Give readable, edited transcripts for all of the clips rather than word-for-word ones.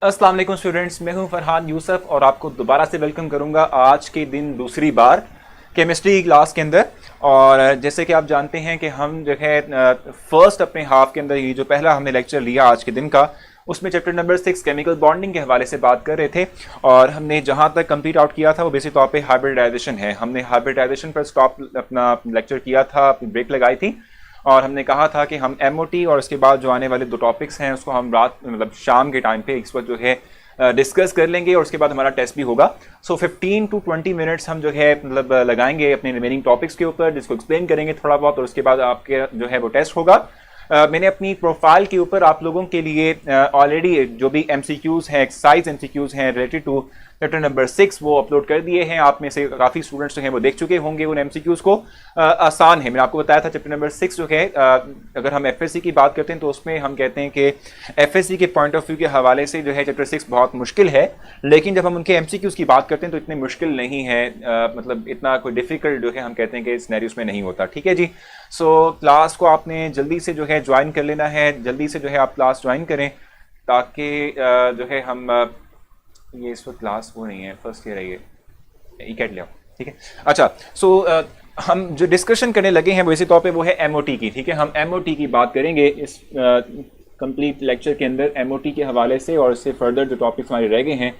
अस्सलाम वालेकुम स्टूडेंट्स, मैं हूं फरहान यूसुफ और आपको दोबारा से वेलकम करूंगा आज के दिन दूसरी बार केमिस्ट्री क्लास के अंदर। और जैसे कि आप जानते हैं कि हम जो है फर्स्ट अपने हाफ के अंदर ये जो पहला हमने लेक्चर लिया आज के दिन का, उसमें चैप्टर नंबर 6 केमिकल बॉन्डिंग के हवाले से बात कर रहे थे। और हमने जहां तक कंप्लीट आउट किया था वो बेसिक तौर पे हाइब्रिडाइजेशन है। हमने हाइब्रिडाइजेशन पर स्टॉप अपना लेक्चर किया था, अपनी ब्रेक लगाई थी और हमने कहा था कि हम एमओटी और उसके बाद जो आने वाले दो टॉपिक्स हैं उसको हम रात मतलब शाम के टाइम पे इस वक्त जो है डिस्कस कर लेंगे और उसके बाद हमारा टेस्ट भी होगा। सो 15 to 20 मिनट्स हम जो है मतलब लगाएंगे अपने रिमेनिंग टॉपिक्स के ऊपर, जिसको एक्सप्लेन करेंगे थोड़ा बहुत, और उसके बाद आपके जो है वो टेस्ट होगा। मैंने अपनी प्रोफाइल के ऊपर आप लोगों के लिए ऑलरेडी जो भी एमसीक्यूज हैं, एक्सरसाइज एमसीक्यूज हैं रिलेटेड टू चैप्टर नंबर 6 वो अपलोड कर दिए हैं। आप में से काफ़ी स्टूडेंट्स जो हैं वो देख चुके होंगे उन एमसीक्यूज को। आसान है, मैंने आपको बताया था चैप्टर नंबर 6 जो है अगर हम एफएससी की बात करते हैं तो उसमें हम कहते हैं कि एफएससी के पॉइंट ऑफ व्यू के हवाले से जो है चैप्टर 6 बहुत मुश्किल है, लेकिन जब हम उनके एमसीक्यूज की बात करते हैं तो इतने मुश्किल नहीं है, मतलब इतना कोई डिफिकल्ट जो है हम कहते हैं कि सिनेरियोस में नहीं होता। ठीक है जी। सो क्लास को आपने जल्दी से जो है ज्वाइन कर लेना है, जल्दी से जो है आप क्लास ज्वाइन करें ताकि जो है हम ये इस वक्त क्लास हो रही है, फर्स्ट ईयर है ये कैट लिया। ठीक है, अच्छा। सो हम जो डिस्कशन करने लगे हैं वैसे तौर पे वो है एमओटी की। ठीक है, हम एमओटी की बात करेंगे इस कंप्लीट लेक्चर के अंदर एमओटी के हवाले से, और इससे फर्दर जो टॉपिक्स हमारे रह गए हैं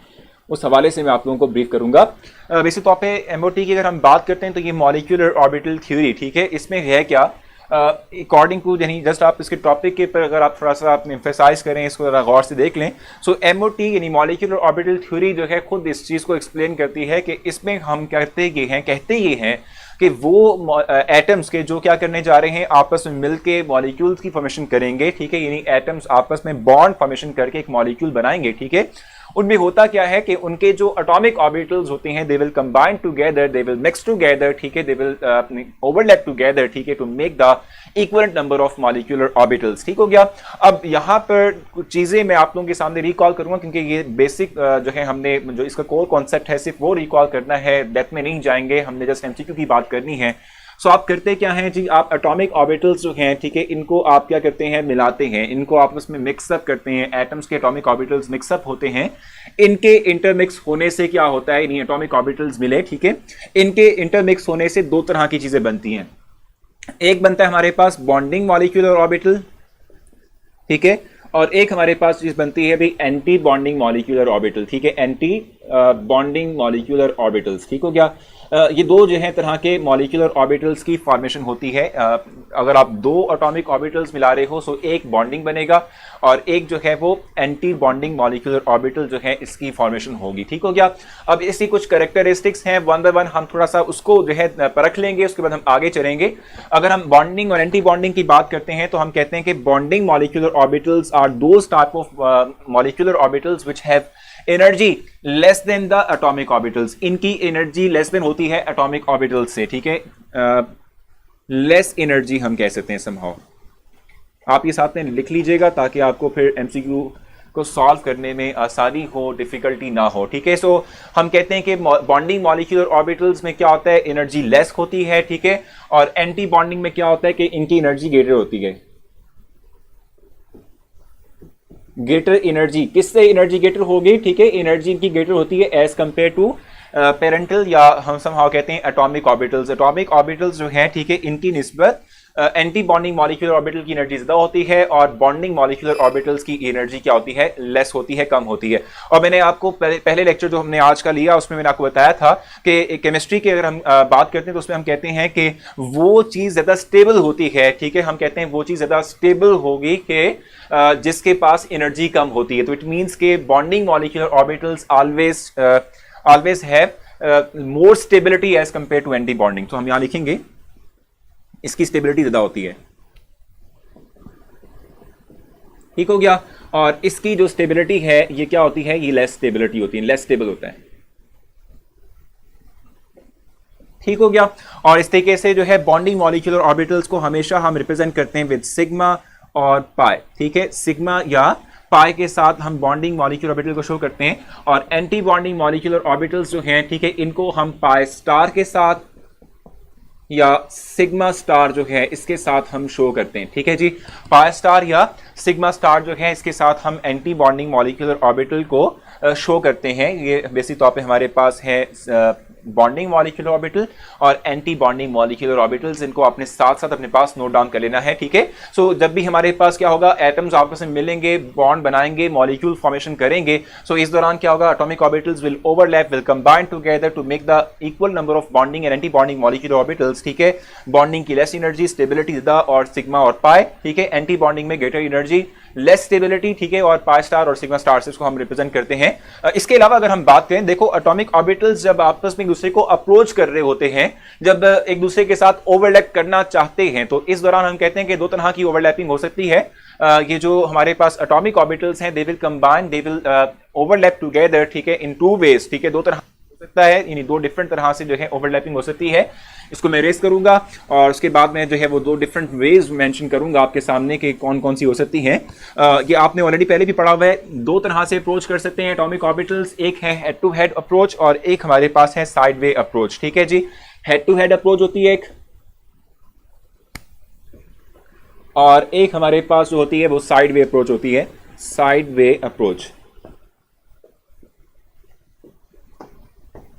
उस हवाले से मैं आप लोगों को ब्रीफ करूंगा। वैसे तौर पे एमओटी की अगर हम बात करते हैं तो ये मॉलिक्यूलर ऑर्बिटल थ्योरी, ठीक है, इसमें है क्या अकॉर्डिंग टू, यानी जस्ट आप इसके टॉपिक के पर अगर आप थोड़ा सा आप एम्फेसाइज करें, इसको जरा गौर से देख लें। सो एमओटी यानी मॉलिक्यूलर ऑर्बिटल थ्योरी जो है खुद इस चीज़ को एक्सप्लेन करती है कि इसमें हम कहते ये हैं कि वो एटम्स के जो क्या करने जा रहे हैं, आपस में मिलके मॉलिक्यूल्स की फॉर्मेशन करेंगे। ठीक है, यानी एटम्स आपस में बॉन्ड फॉर्मेशन करके एक मॉलिक्यूल बनाएंगे। ठीक है, उनमें होता क्या है कि उनके जो एटॉमिक ऑर्बिटल्स होते हैं they will combine together, they will mix together. ठीक है, दे विल ओवरलैप टुगेदर। ठीक है, to make the equivalent number of molecular orbitals. ठीक हो गया। अब यहाँ पर कुछ चीजें मैं आप लोगों के सामने रिकॉल करूंगा क्योंकि ये बेसिक जो है हमने जो इसका कोर कॉन्सेप्ट है सिर्फ वो रिकॉल करना है, डेप्थ में नहीं जाएंगे, हमने जस्ट एमसीक्यू की बात करनी है। सो आप करते क्या हैं जी, आप एटॉमिक ऑर्बिटल्स जो हैं, ठीक है, इनको आप क्या करते हैं, मिलाते हैं, इनको आपस में मिक्सअप करते हैं। एटम्स के एटॉमिक ऑर्बिटल्स मिक्सअप होते हैं, इनके इंटरमिक्स होने से क्या होता है, इन्हीं एटॉमिक ऑर्बिटल्स मिले, ठीक है, इनके इंटरमिक्स होने से दो तरह की चीजें बनती हैं। एक बनता है हमारे पास बॉन्डिंग मॉलिक्यूलर ऑर्बिटल, ठीक है, और एक हमारे पास चीज बनती है भी एंटी बॉन्डिंग मॉलिक्यूलर ऑर्बिटल। ठीक है, एंटी बॉन्डिंग मॉलिक्यूलर ऑर्बिटल्स। ठीक हो गया। ये दो जो है तरह के मॉलिक्यूलर ऑर्बिटल्स की फॉर्मेशन होती है। अगर आप दो एटॉमिक ऑर्बिटल्स मिला रहे हो तो एक बॉन्डिंग बनेगा और एक जो है वो एंटी बॉन्डिंग मॉलिक्यूलर ऑर्बिटल जो है इसकी फॉर्मेशन होगी। ठीक हो गया। अब इसकी कुछ कैरेक्टरिस्टिक्स हैं, वन बाय वन हम थोड़ा सा उसको जो है परख लेंगे, उसके बाद हम आगे चलेंगे। अगर हम बॉन्डिंग और एंटी बॉन्डिंग की बात करते हैं तो हम कहते हैं कि bonding molecular orbitals are those type of molecular orbitals which have energy less than the atomic orbitals. इनकी एनर्जी लेस देन होती है एटॉमिक ऑर्बिटल्स से। ठीक है, लेस एनर्जी हम कह सकते हैं समहाउ। आप ये साथ में लिख लीजिएगा ताकि आपको फिर एमसीक्यू को सॉल्व करने में आसानी हो, डिफिकल्टी ना हो। ठीक है, सो हम कहते हैं कि बॉन्डिंग मॉलिक्यूलर ऑर्बिटल्स में क्या होता है, एनर्जी लेस होती है। ठीक है, और एंटी बॉन्डिंग में क्या होता है कि इनकी एनर्जी ग्रेटर होती है। ग्रेटर एनर्जी, किससे एनर्जी ग्रेटर होगी, ठीक है, एनर्जी इनकी ग्रेटर होती है एज कंपेयर टू पेरेंटल या हम समहाउ कहते हैं एटॉमिक ऑर्बिटल्स। एटॉमिक ऑर्बिटल्स जो है, ठीक है, इनकी निस्बत एंटी बॉन्डिंग मॉलिक्यूलर ऑर्बिटल की एनर्जी ज्यादा होती है और बॉन्डिंग मॉलिक्यूलर ऑर्बिटल्स की एनर्जी क्या होती है, लेस होती है, कम होती है। और मैंने आपको पहले लेक्चर जो हमने आज का लिया उसमें मैंने आपको बताया था कि केमिस्ट्री की अगर हम बात करते हैं तो उसमें हम कहते हैं कि वो चीज ज्यादा स्टेबल होती है। ठीक है, हम कहते हैं वो चीज ज्यादा स्टेबल होगी कि जिसके पास एनर्जी कम होती है। तो इट मीन्स के bonding molecular orbitals always have more stability as compare to anti bonding. तो हम यहां लिखेंगे इसकी स्टेबिलिटी ज्यादा होती है। ठीक हो गया। और इसकी जो स्टेबिलिटी है ये क्या होती है, ये लेस स्टेबिलिटी होती है, लेस स्टेबल होता है। ठीक हो गया। और इस तरीके से जो है बॉन्डिंग मॉलिक्यूलर ऑर्बिटल्स को हमेशा हम रिप्रेजेंट करते हैं विद सिग्मा और पाई। ठीक है, सिग्मा या पाई के साथ हम बॉन्डिंग मॉलिक्यूलर ऑर्बिटल को शो करते हैं। और एंटी बॉन्डिंग मॉलिक्यूलर ऑर्बिटल्स जो हैं, ठीक है, इनको हम पाई स्टार के साथ या सिग्मा स्टार जो है इसके साथ हम शो करते हैं, ठीक है जी। पाई स्टार या सिग्मा स्टार जो है इसके साथ हम एंटी बॉन्डिंग मॉलिक्यूलर ऑर्बिटल को शो करते हैं। ये बेसिक तौर पे हमारे पास है बॉन्डिंग मॉलिक्यूलर ऑर्बिटल और एंटी बॉन्डिंग मॉलिक्यूलर ऑर्बिटल्स, इनको अपने साथ साथ अपने पास नोट डाउन कर लेना है, ठीक है। सो जब भी हमारे पास क्या होगा, एटम्स आपस में मिलेंगे, बॉन्ड बनाएंगे, मॉलिक्यूल फॉर्मेशन करेंगे, सो इस दौरान क्या होगा, atomic orbitals will overlap, will combine together to make the equal number of bonding and anti bonding molecular orbitals, ठीक है। बॉन्डिंग की लेस एनर्जी, स्टेबिलिटी ज्यादा, और सिग्मा और पाई, ठीक है। एंटी बॉन्डिंग में ग्रेटर एनर्जी, लेस स्टेबिलिटी, ठीक है, और पाई स्टार और सिग्मा स्टार से इसको हम रिप्रेजेंट करते हैं। इसके अलावा अगर हम बात करें, देखो एटॉमिक ऑर्बिटल्स जब आपस में एक दूसरे को अप्रोच कर रहे होते हैं, जब एक दूसरे के साथ ओवरलैप करना चाहते हैं, तो इस दौरान हम कहते हैं कि दो तरह की ओवरलैपिंग हो सकती है। ये जो हमारे पास एटॉमिक ऑर्बिटल्स हैं, they will combine, they will overlap together, ठीक है, इन टू वेज, ठीक है, दो तरह हो सकता है, यानी दो डिफरेंट तरह से जो है ओवरलैपिंग हो सकती है। इसको मैं रेस करूंगा और उसके बाद मैं जो है वो दो डिफरेंट वेज मेंशन करूंगा आपके सामने कि कौन कौन सी हो सकती हैं। ये आपने ऑलरेडी पहले भी पढ़ा हुआ है। दो तरह से अप्रोच कर सकते हैं एटॉमिक ऑर्बिटल्स, एक है हेड टू हेड अप्रोच और एक हमारे पास है साइड वे अप्रोच, ठीक है जी। हेड टू हेड अप्रोच होती है एक, और एक हमारे पास जो होती है वो साइड वे अप्रोच होती है, साइड वे अप्रोच,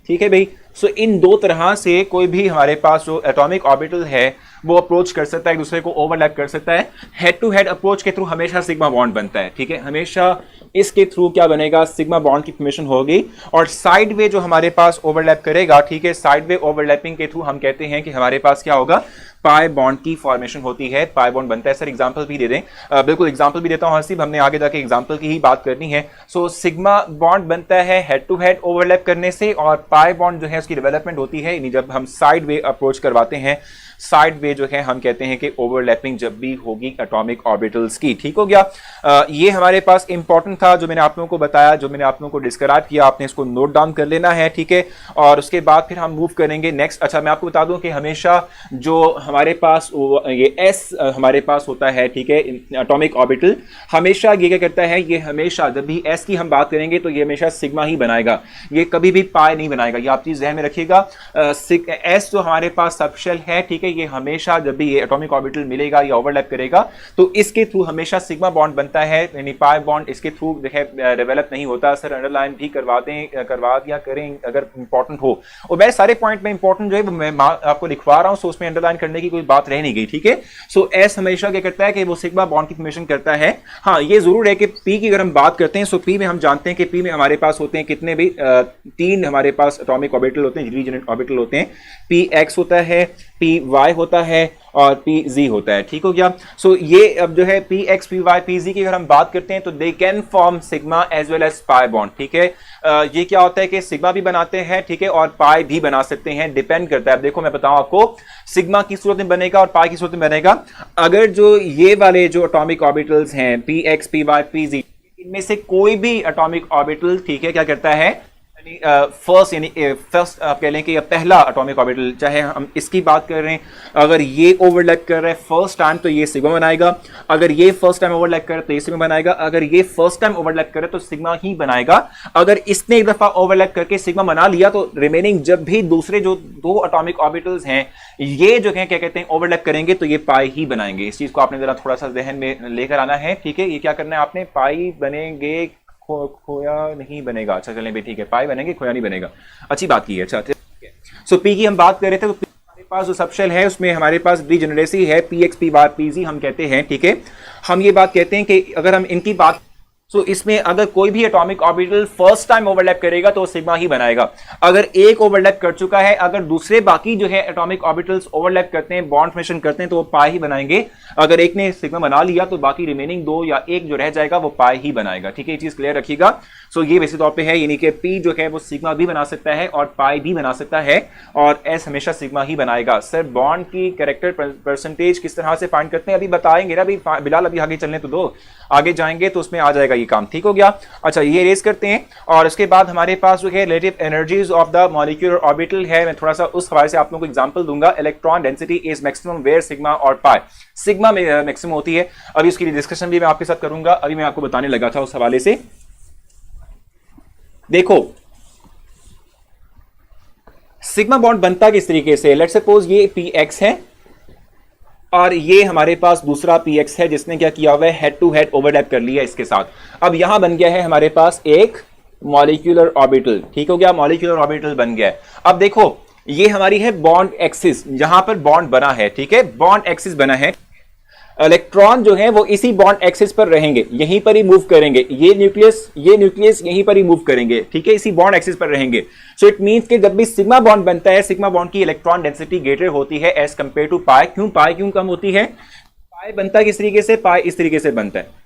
ठीक है भाई। सो इन दो तरह से कोई भी हमारे पास जो एटॉमिक ऑर्बिटल है वो अप्रोच कर सकता है, एक दूसरे को ओवरलैप कर सकता है। हेड टू हेड अप्रोच के थ्रू हमेशा सिग्मा बॉन्ड बनता है, ठीक है, हमेशा इसके थ्रू क्या बनेगा, सिग्मा बॉन्ड की फॉर्मेशन होगी। और साइड वे जो हमारे पास ओवरलैप करेगा, ठीक है, साइड वे ओवरलैपिंग के थ्रू हम कहते हैं कि हमारे पास क्या होगा, पाई बॉन्ड की फॉर्मेशन होती है, पाई बॉन्ड बनता है। सर एग्जांपल भी दे दें? बिल्कुल एग्जांपल भी देता हूं हसीब, हमने आगे जाके एग्जांपल की ही बात करनी है। सो सिग्मा बॉन्ड बनता है हेड टू हेड ओवरलैप करने से, और पाई बॉन्ड जो है उसकी डेवलपमेंट होती है जब हम साइड वे अप्रोच करवाते हैं। साइड वे जो है हम कहते हैं कि ओवरलैपिंग जब भी होगी एटॉमिक ऑर्बिटल्स की, ठीक हो गया। ये हमारे पास इंपॉर्टेंट था जो मैंने आप लोगों को बताया, जो मैंने आप लोगों को डिस्क्राइब किया, आपने इसको नोट डाउन कर लेना है, ठीक है। और उसके बाद फिर हम मूव करेंगे नेक्स्ट। अच्छा, मैं आपको बता दूं कि हमेशा जो हमारे पास ये एस हमारे पास होता है, ठीक है, एटॉमिक ऑर्बिटल, हमेशा ये क्या करता है, ये हमेशा जब भी एस की हम बात करेंगे तो ये हमेशा सिग्मा ही बनाएगा, ये कभी भी पाई नहीं बनाएगा। ये आप चीज ध्यान में रखिएगा। एस जो हमारे पास सबशेल है, ठीक है, ये हमेशा जब भी ये एटॉमिक ऑर्बिटल मिलेगा या ओवरलैप करेगा तो इसके थ्रू हमेशा सिग्मा बॉन्ड बनता है, यानी पाई बॉन्ड इसके थ्रू डेवलप नहीं होता। सर अंडरलाइन भी करवा दें, करवा दिया करें अगर इंपॉर्टेंट हो। और मैं सारे पॉइंट में इंपॉर्टेंट जो है मैं आपको लिखवा रहा हूं, सो उसमें अंडरलाइन करने की कोई बात रह नहीं गई, ठीक है। सो एस हमेशा क्या करता है कि वो सिग्मा बॉन्ड की फॉर्मेशन करता है। हाँ, ये जरूर है कि पी की अगर हम बात करते हैं, सो पी में हम जानते हैं कि पी में हमारे पास होते हैं कितने भी तीन हमारे पास एटॉमिक ऑर्बिटल होते हैं, रीजनरेट ऑर्बिटल होते हैं। पी एक्स होता है, पी वाई होता है और पी जी होता है, ठीक हो गया। सो ये अब जो है p x p y p z की अगर हम बात करते हैं तो they can form sigma as well as pi bond, ठीक है। ये क्या होता है कि सिग्मा भी बनाते हैं, ठीक है, और पाई भी बना सकते हैं, डिपेंड करता है। अब देखो मैं बताऊं आपको, सिग्मा की सूरत में बनेगा और पाई की सूरत में बनेगा अगर जो ये वाले जो एटॉमिक ऑर्बिटल्स हैं p x p y p z, इनमें से कोई भी एटॉमिक ऑर्बिटल, ठीक है, क्या करता है, फर्स्ट यानी फर्स्ट आप कह लें कि पहला एटॉमिक ऑर्बिटल, चाहे हम इसकी बात कर रहे हैं, अगर ये ओवरलैप कर रहा है फर्स्ट टाइम तो ये सिग्मा बनाएगा, अगर ये फर्स्ट टाइम ओवरलैप करे तो ये सिग्मा बनाएगा, अगर ये फर्स्ट टाइम ओवरलैप करे तो सिग्मा ही बनाएगा। अगर इसने एक दफा ओवरलैप करके सिग्मा बना लिया तो रिमेनिंग जब भी दूसरे जो दो एटॉमिक ऑर्बिटल्स हैं ये जो है क्या कहते हैं ओवरलैप करेंगे तो ये पाई ही बनाएंगे। इस चीज को आपने जरा थोड़ा सा जहन में लेकर आना है, ठीक है। ये क्या करना है आपने, पाई बनेंगे, खोया नहीं बनेगा। अच्छा चलें भी, ठीक है, पाई बनेंगे, खोया नहीं बनेगा, अच्छी बात की है। अच्छा, सो पी की हम बात कर रहे थे, तो हमारे पास जो सबशेल है उसमें हमारे पास डीजेनरेसी है, p x p y p z हम कहते हैं, ठीक है। हम ये बात कहते हैं कि अगर हम इनकी बात, सो इसमें अगर कोई भी atomic orbital first time overlap करेगा तो सिग्मा ही बनाएगा। अगर एक ओवरलैप कर चुका है, अगर दूसरे बाकी जो है एटॉमिक ऑर्बिटल्स ओवरलैप करते हैं, बॉन्ड फॉर्मेशन करते हैं, तो वो पाई ही बनाएंगे। अगर एक ने सिग्मा बना लिया तो बाकी रिमेनिंग दो या एक जो रह जाएगा वो पाई ही बनाएगा, ठीक है। ये चीज क्लियर रखिएगा। सो ये वैसे तौर पे है, यानी कि पी जो है वो सिग्मा भी बना सकता है और पाई भी बना सकता है, और एस हमेशा सिग्मा ही बनाएगा। सर बॉन्ड की कैरेक्टर परसेंटेज किस तरह से फाइंड करते हैं अभी बताएंगे ना, अभी बिलाल अभी आगे चलने तो दो, आगे जाएंगे तो उसमें आ जाएगा ये काम, ठीक हो गया। अच्छा, ये रेस करते हैं और उसके बाद हमारे पास जो है relative energies of the molecular orbital है। मैं थोड़ा सा उस हवाले से आप लोगों को एग्जांपल दूंगा। Electron density is maximum where sigma और पाई, सिग्मा में मैक्सिमम होती है। अभी उसकी डिस्कशन भी मैं आपके साथ करूंगा, अभी मैं आपको बताने लगा था उस हवाले से। देखो सिग्मा बॉन्ड बनता किस तरीके से, लेट्स सपोज ये px है और ये हमारे पास दूसरा px है जिसने क्या किया हुआ है, हेड टू हेड ओवरलैप कर लिया इसके साथ। अब यहां बन गया है हमारे पास एक मॉलिक्यूलर ऑर्बिटल, ठीक हो गया, मॉलिक्यूलर ऑर्बिटल बन गया है। अब देखो ये हमारी है बॉन्ड एक्सिस, जहां पर बॉन्ड बना है, ठीक है, बॉन्ड एक्सिस बना है। इलेक्ट्रॉन जो है वो इसी बॉन्ड एक्सिस पर रहेंगे, यहीं पर ही मूव करेंगे, ये न्यूक्लियस यहीं पर ही मूव करेंगे, ठीक है, इसी बॉन्ड एक्सिस पर रहेंगे। सो इट मींस कि जब भी सिग्मा बॉन्ड बनता है, सिग्मा बॉन्ड की इलेक्ट्रॉन डेंसिटी ग्रेटर होती है एज कंपेयर टू पाई। क्यों पाई क्यों कम होती है? पाई बनता है किस तरीके से, पाई इस तरीके से बनता है,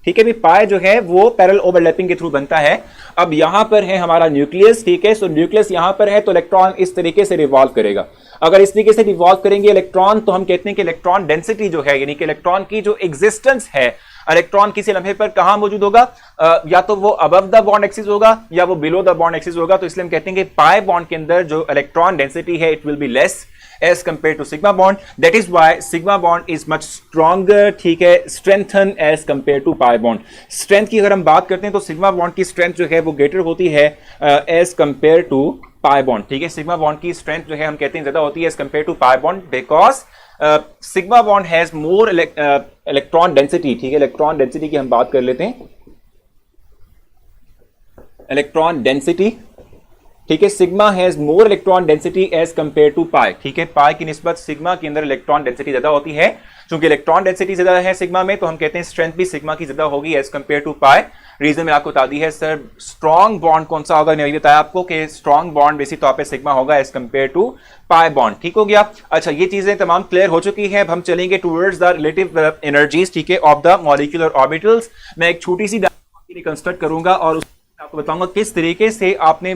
ठीक है भी, पाई जो है वो पैरेलल ओवरलैपिंग के थ्रू बनता है। अब यहां पर है हमारा न्यूक्लियस, ठीक है, सो न्यूक्लियस यहां पर है तो इलेक्ट्रॉन इस तरीके से रिवॉल्व करेगा। अगर इस तरीके से रिवॉल्व करेंगे इलेक्ट्रॉन तो हम कहते हैं कि इलेक्ट्रॉन डेंसिटी जो है, यानी कि इलेक्ट्रॉन की जो एग्जिस्टेंस है, इलेक्ट्रॉन किसी लम्हे पर कहां मौजूद होगा, या तो वो अबव द बॉन्ड एक्सिस होगा या वो बिलो द बॉन्ड एक्सिस होगा। तो इसलिए हम कहते हैं कि पाई बॉन्ड के अंदर जो इलेक्ट्रॉन डेंसिटी है it will be less as compared to sigma bond. That is why sigma bond is much stronger, ठीक है, strengthen as compared to pi bond. Strength की अगर हम बात करते हैं तो sigma bond की strength जो है वो greater होती है as compared to pi bond, ठीक है, sigma bond की strength जो है हम कहते हैं ज्यादा होती है as compared to pi bond because sigma bond has more electron density, ठीक है, electron density की हम बात कर लेते हैं, electron density, ठीक है, sigma has more electron density as compare to pi, ठीक है, पाई की निस्बत सिग्मा के अंदर इलेक्ट्रॉन डेंसिटी ज्यादा होती है। क्योंकि इलेक्ट्रॉन डेंसिटी ज्यादा है सिग्मा में तो हम कहते हैं स्ट्रेंथ भी सिग्मा की ज्यादा होगी as compare to pi. Reason में आपको बता दी है सर, स्ट्रॉन्ग बॉन्ड कौन सा होगा, नहीं बताया आपको कि स्ट्रॉन्ग बॉन्ड बेसिक तौर पे सिग्मा होगा as compare to pi bond, ठीक हो गया। अच्छा, ये चीजें तमाम क्लियर हो चुकी है। अब हम चलेंगे टुवर्ड्स द रिलेटिव एनर्जीज, ठीक है, ऑफ द मॉलिक्यूलर ऑर्बिटल्स। मैं एक छोटी सी कंस्ट्रक्ट करूंगा और आपको बताऊंगा किस तरीके से आपने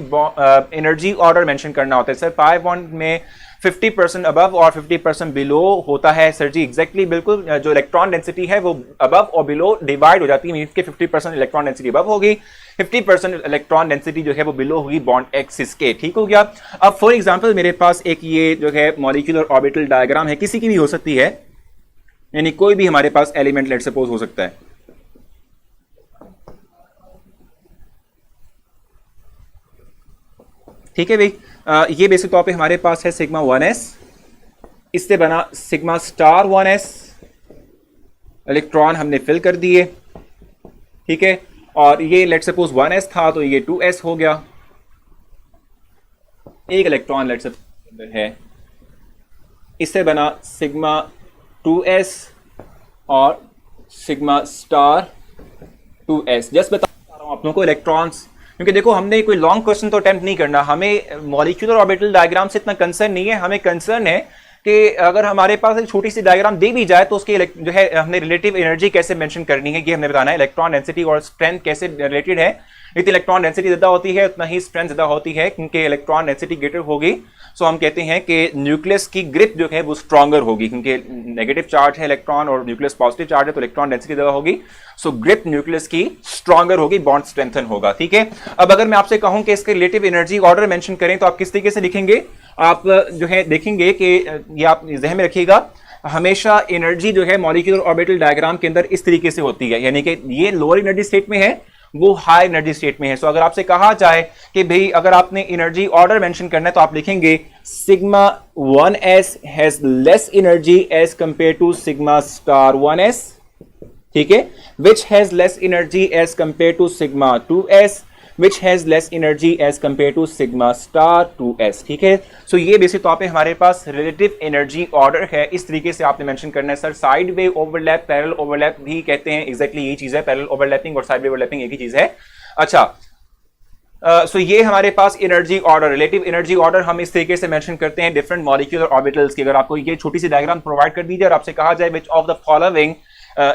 एनर्जी ऑर्डर मेंशन करना होता है। सर पाई बॉन्ड में 50% अबव और 50% बिलो होता है सर जी, एग्जैक्टली बिल्कुल, जो इलेक्ट्रॉन डेंसिटी है वो अबव और बिलो डिवाइड हो जाती है, मींस के 50% इलेक्ट्रॉन डेंसिटी अबव होगी, 50% इलेक्ट्रॉन डेंसिटी जो है वो बिलो होगी बॉन्ड एक्सिस के, ठीक हो गया। अब फॉर एग्जांपल मेरे पास एक ये जो है मॉलिक्यूलर ऑर्बिटल डायग्राम है, किसी की भी हो सकती है, यानी कोई भी हमारे पास एलिमेंट लेट सपोज हो सकता है, ठीक है भाई। ये बेसिक तौर पे हमारे पास है सिग्मा 1s, इससे बना सिग्मा स्टार 1s, इलेक्ट्रॉन हमने फिल कर दिए, ठीक है, और ये लेट सपोज 1s था तो ये 2s हो गया, एक इलेक्ट्रॉन लेट सपोज है, इससे बना सिग्मा 2s और सिग्मा स्टार 2s। जस्ट बता रहा हूं आप लोगों को इलेक्ट्रॉन्स, क्योंकि देखो हमने कोई लॉन्ग क्वेश्चन तो अटेम्प्ट नहीं करना, हमें मॉलिक्यूलर ऑर्बिटल डायग्राम से इतना कंसर्न नहीं है, हमें कंसर्न है कि अगर हमारे पास एक छोटी सी डायग्राम दे भी जाए तो उसके जो है हमने रिलेटिव एनर्जी कैसे मेंशन करनी है ये हमने बताना है, इलेक्ट्रॉन डेंसिटी और स्ट्रेंथ कैसे रिलेटेड है। जितनी इलेक्ट्रॉन डेंसिटी ज्यादा होती है उतना ही स्ट्रेंथ ज्यादा होती है, क्योंकि इलेक्ट्रॉन डेंसिटी ग्रेटर होगी सो हम कहते हैं कि न्यूक्लियस की ग्रिप जो है वो स्ट्रॉन्गर होगी, क्योंकि नेगेटिव चार्ज है इलेक्ट्रॉन और न्यूक्लियस पॉजिटिव चार्ज है तो इलेक्ट्रॉन डेंसिटी ज्यादा होगी, सो ग्रिप न्यूक्लियस की स्ट्रॉन्गर होगी, बॉन्ड स्ट्रेंथन होगा, ठीक है। अब अगर मैं आपसे कहूं कि इसके रिलेटिव एनर्जी ऑर्डर मेंशन करें तो आप किस तरीके से लिखेंगे, आप जो है देखेंगे कि ये आप ज़हन में रखिएगा, हमेशा एनर्जी जो है मॉलिक्यूलर ऑर्बिटल डायग्राम के अंदर इस तरीके से होती है, यानी कि ये लोअर एनर्जी स्टेट में है, वो हाई एनर्जी स्टेट में है। सो अगर आपसे कहा जाए कि भाई अगर आपने एनर्जी ऑर्डर मेंशन करना है तो आप लिखेंगे sigma 1s has less energy as compare to sigma star 1s, ठीक है, which has less energy as compare to sigma 2s, which has less energy as compared to sigma star 2s, ठीक है। सो ये बेसिक तौर पे हमारे पास relative energy order है, इस तरीके से आपने मेंशन करना है। Sir side way overlap, parallel overlap भी कहते हैं, एग्जैक्टली यही चीज है, पैरेलल ओवरलैपिंग और साइड वे ओवरलैपिंग एक ही चीज है। अच्छा, सो ये हमारे पास energy order, relative energy order हम इस तरीके से मेंशन करते हैं डिफरेंट मॉलिक्यूलर ऑर्बिटल्स की। अगर आपको ये छोटी सी डायग्राम प्रोवाइड कर दीजिए और आपसे कहा जाए which of the following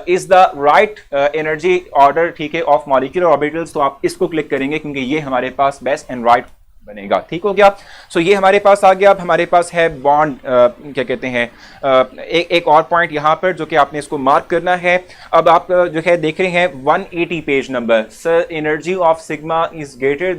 is the right energy order, ठीक है, ऑफ मॉलिक्यूलर ऑर्बिटल्स, तो आप इसको क्लिक करेंगे क्योंकि ये हमारे पास बेस्ट एंड राइट बनेगा, ठीक हो गया। सो ये हमारे पास आ गया। अब हमारे पास है बॉन्ड, क्या कहते हैं, एक और पॉइंट यहाँ पर जो कि आपने इसको मार्क करना है। अब आप जो है देख रहे हैं 180 page number, sir energy of sigma is greater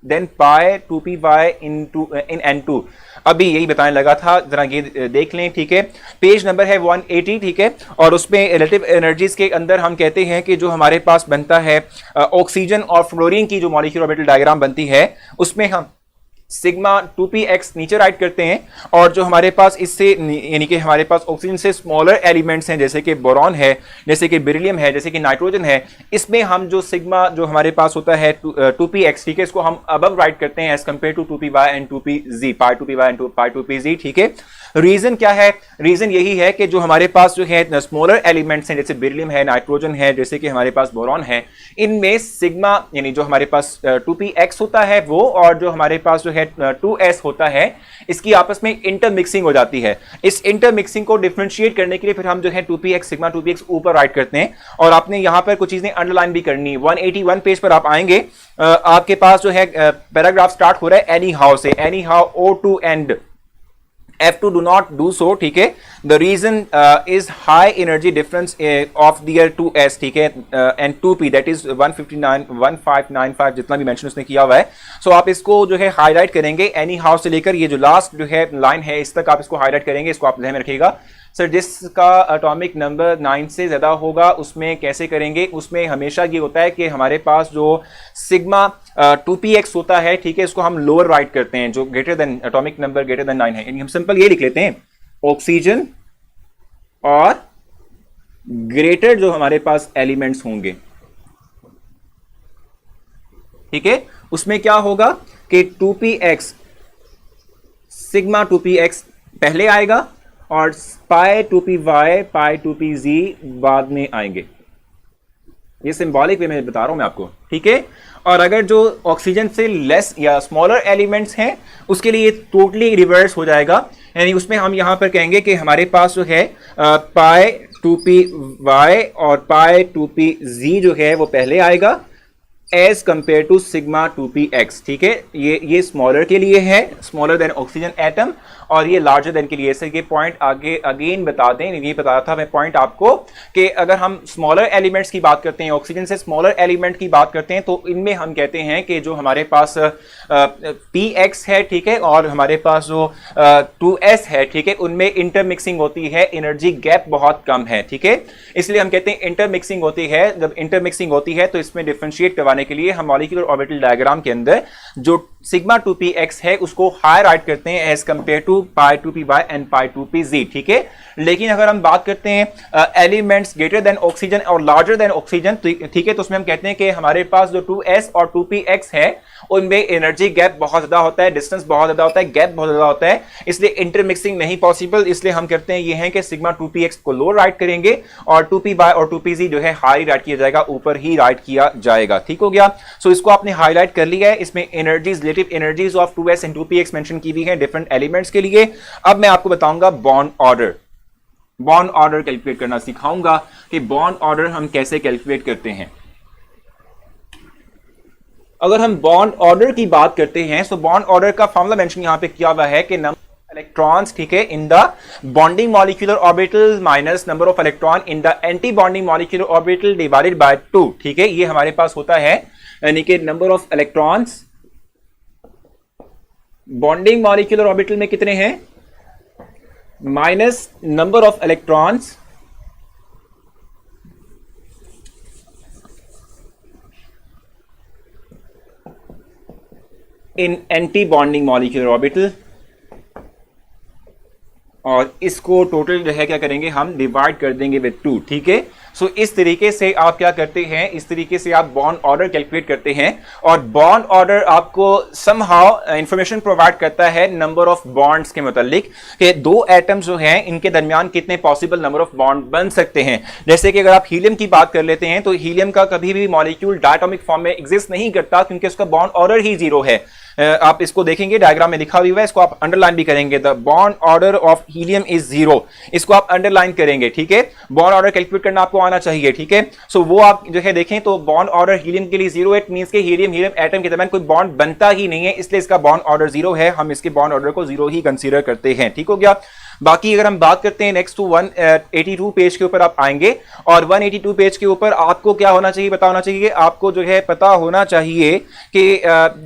than pi 2py in n2। अभी यही बताने लगा था, जरा ये देख लें, ठीक है। पेज नंबर है 180, ठीक है। और उसमें रिलेटिव एनर्जीज के अंदर हम कहते हैं कि जो हमारे पास बनता है ऑक्सीजन और फ्लोरीन की जो मॉलिक्यूलर ऑर्बिटल डायग्राम बनती है, उसमें हम सिग्मा 2px नीचे राइट करते हैं, और जो हमारे पास इससे यानी कि हमारे पास ऑक्सीजन से स्मॉलर एलिमेंट्स हैं, जैसे कि बोरॉन है, जैसे कि बेरिलियम है, जैसे कि नाइट्रोजन है, इसमें हम जो सिग्मा जो हमारे पास होता है 2px, ठीक है, इसको हम अबव राइट करते हैं as compare to 2py and 2pz, pi 2py and pi 2pz, ठीक है। रीजन क्या है? रीजन यही है कि जो हमारे पास जो है स्मॉलर एलिमेंट्स हैं, जैसे बेरिलियम है, नाइट्रोजन है, जैसे कि हमारे पास बोरॉन है, इनमें सिग्मा यानी जो हमारे पास 2px होता है वो, और जो हमारे पास जो है 2s होता है, इसकी आपस में इंटरमिक्सिंग हो जाती है। इस इंटरमिक्सिंग को डिफरेंशिएट करने के लिए फिर हम जो है 2px सिग्मा 2px ऊपर राइट करते हैं, और आपने यहां पर कुछ चीजें अंडरलाइन भी करनी है। 181 पेज पर आप आएंगे, आपके पास जो है पैराग्राफ स्टार्ट हो रहा है एनी हाउ से, any how O2 and F2 do not do so, ठीक है। The reason is high energy difference of their 2s, ठीक है, and 2p that is 1595 जितना भी मेंशन उसने किया हुआ है। सो आप इसको जो है हाईलाइट करेंगे, एनी हाउ से लेकर ये जो लास्ट जो है लाइन है इस तक आप इसको हाईलाइट करेंगे, इसको आप ध्यान में रखिएगा। सर जिसका एटॉमिक नंबर 9 से ज्यादा होगा उसमें कैसे करेंगे? उसमें हमेशा ये होता है कि हमारे पास जो सिग्मा 2px होता है, ठीक है, इसको हम लोअर राइट करते हैं, जो greater than atomic number greater than 9 है, यानी हम सिंपल ये लिख लेते हैं ऑक्सीजन और ग्रेटर जो हमारे पास एलिमेंट्स होंगे, ठीक है, उसमें क्या होगा कि 2px सिग्मा 2px पहले आएगा और पाई 2py पाई 2pz बाद में आएंगे। ये सिंबॉलिक वे में बता रहा हूं मैं आपको, ठीक है। और अगर जो ऑक्सीजन से लेस या स्मॉलर एलिमेंट्स हैं उसके लिए टोटली रिवर्स हो जाएगा, यानी उसमें हम यहां पर कहेंगे कि हमारे पास जो है पाई 2py और पाई 2pz जो है वो पहले आएगा as compare to sigma 2px, ठीक है। ये स्मॉलर के लिए है, स्मॉलर देन ऑक्सीजन एटम, और ये लार्जर देन के लिए। सर ये पॉइंट आगे अगेन बता दें, ये बता रहा था मैं पॉइंट आपको कि अगर हम स्मॉलर एलिमेंट्स की बात करते हैं, ऑक्सीजन से स्मॉलर एलिमेंट की बात करते हैं, तो इनमें हम कहते हैं कि जो हमारे पास px है, ठीक है, और हमारे पास जो 2s है, ठीक है, उनमें इंटरमिक्सिंग होती है, एनर्जी गैप बहुत कम है, ठीक है, इसलिए हम कहते हैं इंटरमिक्सिंग होती है। जब इंटरमिक्सिंग होती है तो इसमें डिफरेंशिएट करवाने के लिए हम मॉलिक्यूलर ऑर्बिटल डायग्राम के अंदर जो सिग्मा 2px है उसको हाई राइट करते हैं as compare to pi 2py and pi 2pz, ठीक है। लेकिन अगर हम बात करते हैं एलिमेंट्स ग्रेटर देन ऑक्सीजन और लार्जर देन ऑक्सीजन, ठीक है, तो उसमें हम कहते हैं कि हमारे पास जो 2s और 2px है उनमें एनर्जी गैप बहुत ज्यादा होता है, डिस्टेंस बहुत ज्यादा होता है, गैप बहुत ज्यादा होता है, इसलिए इंटरमिक्सिंग नहीं पॉसिबल। इसलिए हम करते हैं ये है कि सिग्मा 2px को लो राइट करेंगे और 2py और 2pz जो है हाई राइट किया जाएगा, ऊपर ही राइट किया जाएगा, ठीक हो गया। सो इसको आपने हाईलाइट कर लिया है। इसमें energies relative energies of 2s and 2px mention की हुई है डिफरेंट एलिमेंट्स के लिए। अब मैं आपको बताऊंगा bond order, bond order calculate करना सिखाऊंगा कि बॉन्ड ऑर्डर हम कैसे कैलकुलेट करते हैं। अगर हम बॉन्ड ऑर्डर की बात करते हैं तो बॉन्ड ऑर्डर का फॉर्मूला मेंशन यहां पे किया हुआ है कि नंबर इलेक्ट्रॉन्स, ठीक है, in the bonding molecular orbital minus number of electron in the anti bonding molecular orbital divided by 2, ठीक है, ये हमारे पास होता है, यानी कि number of electrons bonding molecular orbital में कितने हैं minus number of electrons in anti bonding molecular orbital, और इसको टोटल जो है क्या करेंगे हम डिवाइड कर देंगे विद 2, ठीक है। सो इस तरीके से आप क्या करते हैं, इस तरीके से आप बॉन्ड ऑर्डर कैलकुलेट करते हैं, और बॉन्ड ऑर्डर आपको समहाउ इंफॉर्मेशन प्रोवाइड करता है नंबर ऑफ बॉन्ड्स के मुतालिक कि दो एटम्स जो हैं इनके दरमियान कितने पॉसिबल नंबर ऑफ बॉन्ड बन सकते हैं। जैसे कि अगर आप हीलियम की बात कर लेते हैं तो हीलियम का कभी भी मॉलिक्यूल डायटोमिक फॉर्म में एग्जिस्ट नहीं करता क्योंकि उसका बॉन्ड ऑर्डर ही 0 है। आप इसको देखेंगे डायग्राम में लिखा हुआ है, इसको आप अंडरलाइन भी करेंगे, the bond order of helium is 0, इसको आप अंडरलाइन करेंगे, ठीक है। बॉन्ड ऑर्डर कैलकुलेट करना आपको आना चाहिए, ठीक है। सो वो आप जो है देखें तो बॉन्ड ऑर्डर हीलियम के लिए 0 इट मींस के हीलियम एटम के दरमियान कोई बॉन्ड बनता ही नहीं है, इसलिए इसका बॉन्ड ऑर्डर 0 है, हम इसके बॉन्ड ऑर्डर को 0 ही कंसीडर करते हैं, ठीक हो गया। बाकी अगर हम बात करते हैं नेक्स्ट टू 182 पेज के ऊपर आप आएंगे, और 182 पेज के ऊपर आपको क्या होना चाहिए, पता होना चाहिए, आपको जो है पता होना चाहिए कि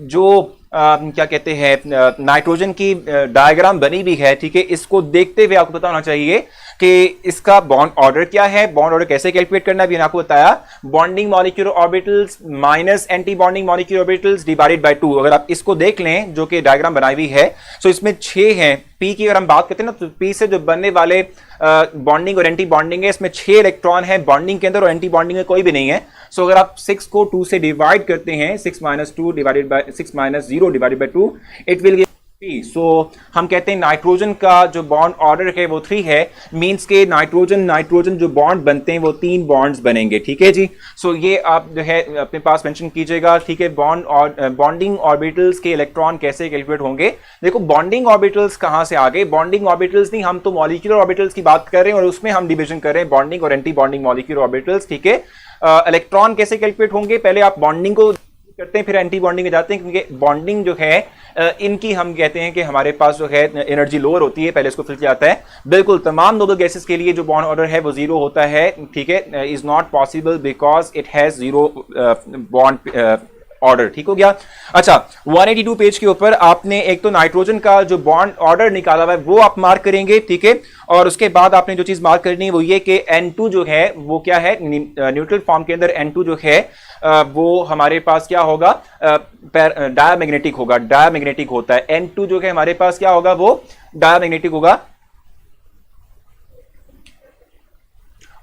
जो क्या कहते हैं नाइट्रोजन की डायग्राम बनी भी है, ठीक है। इसको देखते हुए आपको पता होना चाहिए कि इसका बॉन्ड ऑर्डर क्या है, बॉन्ड ऑर्डर कैसे कैलकुलेट करना है, मैंने आपको बताया। Bonding molecular orbitals minus anti bonding molecular orbitals divided by 2। अगर आप इसको देख लें जो कि डायग्राम बनाई हुई है, तो इसमें 6 हैं। पी की अगर हम बात करते हैं ना, तो पी से जो बनने वाले बॉन्डिंग और एंटी बॉन्डिंग है, इसमें 6 इलेक्ट्रॉन है बॉन्डिंग के अंदर और एंटी बॉन्डिंग में कोई भी नहीं है। सो अगर आप 6 को 2 से डिवाइड करते हैं, 6 minus 2 divided by 6 minus 0 divided by 2, it will give 3। सो हम कहते हैं नाइट्रोजन का जो बॉन्ड ऑर्डर है वो 3 है, मींस के नाइट्रोजन नाइट्रोजन जो बॉन्ड बनते हैं वो 3 बॉन्ड्स बनेंगे, ठीक है जी। सो ये आप जो है अपने पास मेंशन कीजिएगा, ठीक है। बॉन्ड और बॉन्डिंग ऑर्बिटल्स के इलेक्ट्रॉन कैसे कैलकुलेट होंगे। देखो बॉन्डिंग ऑर्बिटल्स कहां से आ गए, बॉन्डिंग ऑर्बिटल्स नहीं, हम तो मॉलिक्यूलर ऑर्बिटल्स की बात कर रहे हैं और उसमें हम डिवीजन कर रहे हैं बॉन्डिंग और एंटी बॉन्डिंग मॉलिक्यूलर ऑर्बिटल्स, ठीक है। इलेक्ट्रॉन कैसे कैलकुलेट होंगे, पहले आप बॉन्डिंग को करते हैं फिर एंटी बॉन्डिंग में जाते हैं, क्योंकि बॉन्डिंग जो है इनकी हम कहते हैं कि हमारे पास जो है एनर्जी लोअर होती है, पहले इसको फिल किया जाता है। बिल्कुल तमाम नोबल गैसेस के लिए जो बॉन्ड ऑर्डर है वो 0 होता है, ठीक है। Is not possible because it has 0 bond order, ठीक हो गया। अच्छा 182 पेज के ऊपर आपने एक तो नाइट्रोजन का जो बॉन्ड ऑर्डर निकाला हुआ है वो आप मार्क करेंगे, ठीक है। और उसके बाद आपने जो चीज मार्क करनी है वो ये कि N2 जो है वो क्या है, न्यूट्रल फॉर्म के अंदर N2 जो है वो हमारे पास क्या होगा, डायमैग्नेटिक होगा, डायमैग्नेटिक होता है। N2 जो है हमारे पास क्या होगा, वो डायमैग्नेटिक होगा।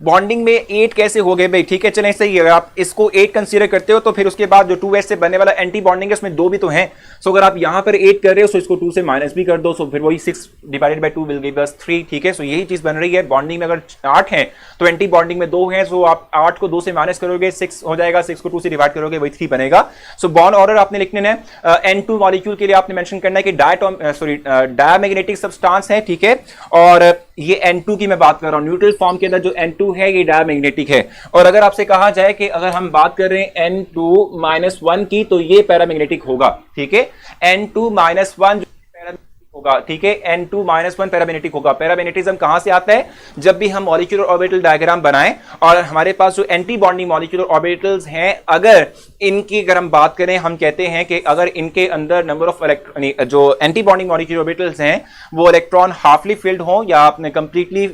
बॉन्डिंग में 8 कैसे हो गए भाई, ठीक है चलें सही है। अगर आप इसको 8 कंसीडर करते हो तो फिर उसके बाद जो 2s से बनने वाला एंटी बॉन्डिंग है उसमें 2 भी तो हैं। सो अगर आप यहां पर 8 कर रहे हो तो इसको 2 से माइनस भी कर दो, सो फिर वही 6 divided by 2 will give us 3, ठीक है। सो यही चीज बन रही है। बॉन्डिंग में अगर 8 है तो एंटी बॉन्डिंग में 2 है, सो आप 8 को 2 से माइनस करोगे 6 हो जाएगा, 6 को 2 से डिवाइड करोगे वही 3 बनेगा। सो बॉन्ड ऑर्डर आपने लिखने हैं। N2 मॉलिक्यूल के लिए आपने मेंशन करना है कि डायमैग्नेटिक सब्सटेंस है, ठीक है। और ये N2 की मैं बात कर रहा हूं, न्यूट्रल फॉर्म के अंदर जो N2 है ये डायमैग्नेटिक है। और अगर आपसे कहा जाए कि अगर हम बात कर रहे हैं N2-1 की तो ये पैरामैग्नेटिक होगा, ठीक है। N2-1 होगा, ठीक है। N2-1 पैरामैग्नेटिक होगा। पैरामैग्नेटिज्म कहां से आता है, जब भी हम मॉलिक्यूलर ऑर्बिटल डायग्राम बनाएं और हमारे पास जो एंटी बॉन्डिंग मॉलिक्यूलर ऑर्बिटल्स हैं, अगर इनकी अगर हम बात करें, हम कहते हैं कि अगर इनके अंदर नंबर ऑफ जो एंटी बॉन्डिंग मॉलिक्यूलर ऑर्बिटल्स हैं वो इलेक्ट्रॉन हाफली फिल्ड हो या आपने कंप्लीटली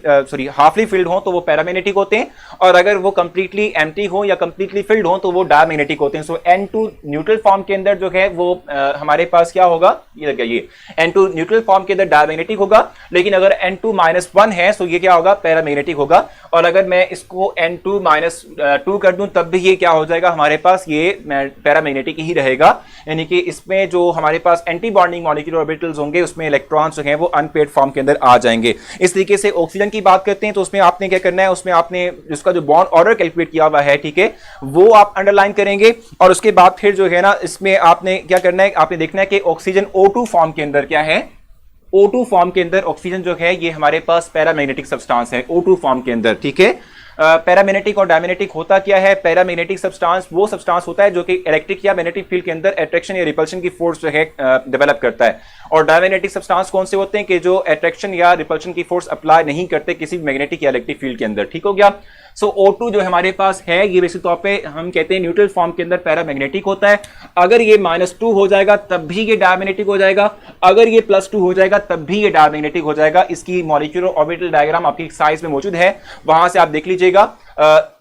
हाफली फिल्ड हो तो वो पैरामैग्नेटिक होते हैं, और अगर वो कंप्लीटली एम्प्टी हो या कंप्लीटली फिल्ड हो तो वो डायमैग्नेटिक होते हैं। सो N2 न्यूट्रल फॉर्म के अंदर जो है वो हमारे पास क्या होगा, ये लग गया, ये N2 न्यूट्रल फॉर्म के अंदर डायमैग्नेटिक होगा। लेकिन अगर N2-1 है तो ये क्या होगा, पैरामैग्नेटिक होगा। और अगर मैं इसको N2-2 कर दूं तब भी ये क्या हो जाएगा, हमारे पास ये पैरामैग्नेटिक ही रहेगा। यानी कि इसमें जो हमारे पास एंटी बॉन्डिंग मॉलिक्यूलर ऑर्बिटल्स होंगे उसमें इलेक्ट्रॉन्स जो हैं वो अनपेयर्ड फॉर्म के अंदर आ जाएंगे। इस तरीके से ऑक्सीजन की बात करते हैं तो उसमें आपने क्या करना है, उसमें आपने जिसका जो बॉन्ड ऑर्डर कैलकुलेट किया हुआ है, ठीक है, वो आप अंडरलाइन करेंगे। और उसके बाद फिर जो है ना इसमें आपने क्या करना है, आपने देखना है कि ऑक्सीजन O2 फॉर्म के अंदर क्या है, O2 फॉर्म के अंदर ऑक्सीजन जो है ये हमारे पास पैरामैग्नेटिक सब्सटेंस है O2 फॉर्म के अंदर, ठीक है। पैरामैग्नेटिक और डायमैग्नेटिक होता क्या है, पैरामैग्नेटिक सब्सटेंस वो सब्सटेंस होता है जो कि इलेक्ट्रिक या मैग्नेटिक फील्ड के अंदर अट्रैक्शन या रिपल्शन की फोर्स जो है डेवलप करता है। और डायमैग्नेटिक सब्सटेंस कौन से होते हैं कि जो अट्रैक्शन या रिपल्शन की फोर्स अप्लाई नहीं करते किसी मैग्नेटिक या इलेक्ट्रिक फील्ड के अंदर, ठीक हो गया। सो O2 जो हमारे पास है ये बेसिक तौर पे हम कहते हैं न्यूट्रल फॉर्म के अंदर पैरामैग्नेटिक होता है। अगर ये -2 हो जाएगा तब भी ये डायमैग्नेटिक हो जाएगा, अगर ये +2 हो जाएगा तब भी ये डायमैग्नेटिक हो जाएगा। इसकी मॉलिक्यूलर ऑर्बिटल डायग्राम आपकी साइज में मौजूद है, वहां से आप देख लीजिएगा।